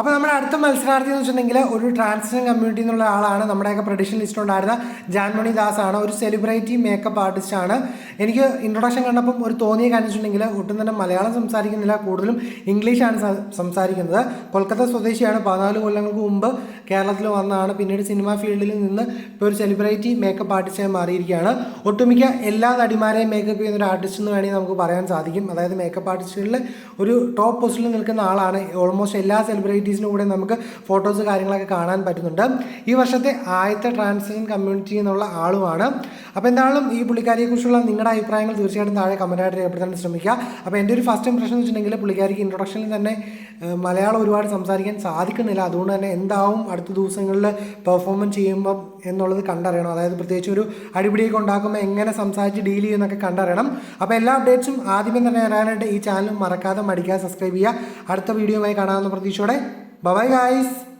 അപ്പോൾ നമ്മുടെ അടുത്ത മത്സരാർത്ഥി എന്ന് വെച്ചിട്ടുണ്ടെങ്കിൽ ഒരു ട്രാൻസ്ജെൻഡർ കമ്മ്യൂണിറ്റി എന്നുള്ള ആളാണ്. നമ്മുടെയൊക്കെ പ്രൊഡിഷൻ ലിസ്റ്റിലുണ്ടായിരുന്ന ജാൻമണി ദാസ് ആണ്. ഒരു സെലിബ്രിറ്റി മേക്കപ്പ് ആർട്ടിസ്റ്റ് ആണ്. എനിക്ക് ഇൻട്രൊഡക്ഷൻ കണ്ടപ്പം ഒരു തോന്നിയ കാര്യം വെച്ചിട്ടുണ്ടെങ്കിൽ ഒട്ടും തന്നെ മലയാളം സംസാരിക്കുന്നില്ല, കൂടുതലും ഇംഗ്ലീഷാണ് സംസാരിക്കുന്നത്. കൊൽക്കത്ത സ്വദേശിയാണ്. 14 കൊല്ലങ്ങൾക്ക് മുമ്പ് കേരളത്തിൽ വന്നതാണ്. പിന്നീട് സിനിമാ ഫീൽഡിൽ നിന്ന് ഇപ്പോൾ ഒരു സെലിബ്രിറ്റി മേക്കപ്പ് ആർട്ടിസ്റ്റായി മാറിയിരിക്കുകയാണ്. ഒട്ടുമിക്ക എല്ലാ നടിമാരെയും മേക്കപ്പ് ചെയ്യുന്ന ഒരു ആർട്ടിസ്റ്റ് എന്ന് വേണമെങ്കിൽ നമുക്ക് പറയാൻ സാധിക്കും. അതായത് മേക്കപ്പ് ആർട്ടിസ്റ്റുകളിൽ ഒരു ടോപ്പ് പൊസിഷനിൽ നിൽക്കുന്ന ആളാണ്. ഓൾമോസ്റ്റ് എല്ലാ സെലിബ്രിറ്റീസിനും കൂടെ നമുക്ക് ഫോട്ടോസ് കാര്യങ്ങളൊക്കെ കാണാൻ പറ്റുന്നുണ്ട്. ഈ വർഷത്തെ ആദ്യത്തെ ട്രാൻസ്ജെൻഡർ കമ്മ്യൂണിറ്റി എന്നുള്ള ആളുമാണ്. അപ്പോൾ എന്തായാലും ഈ പുള്ളിക്കാരിയെക്കുറിച്ചുള്ള നിങ്ങളുടെ അഭിപ്രായങ്ങൾ തീർച്ചയായിട്ടും താഴെ കമൻറ്റായിട്ട് രേഖപ്പെടുത്താൻ ശ്രമിക്കുക. അപ്പോൾ എൻ്റെ ഒരു ഫസ്റ്റ് ഇംപ്രഷൻ എന്ന് വെച്ചിട്ടുണ്ടെങ്കിൽ പുള്ളിക്കാരിക്ക് ഇൻട്രൊഡക്ഷനിൽ തന്നെ മലയാളം ഒരുപാട് സംസാരിക്കാൻ സാധിക്കുന്നില്ല. അതുകൊണ്ട് തന്നെ എന്താവും അടുത്ത ദിവസങ്ങളിൽ പെർഫോമൻസ് ചെയ്യുമ്പം എന്നുള്ളത് കണ്ടറിയണം. അതായത് പ്രത്യേകിച്ച് ഒരു അടിപിടിയൊക്കെ ഉണ്ടാക്കുമ്പോൾ എങ്ങനെ സംസാരിച്ച് ഡീൽ ചെയ്യുന്നൊക്കെ കണ്ടറിയണം. അപ്പോൾ എല്ലാ അപ്ഡേറ്റ്സും ആദ്യമേ തന്നെ വരാനായിട്ട് ഈ ചാനൽ മറക്കാതെ മടിക്കാതെ സബ്സ്ക്രൈബ് ചെയ്യുക. അടുത്ത വീഡിയോയുമായി കാണാവുന്ന പ്രതീക്ഷയോടെ ബൈ ഗൈസ്.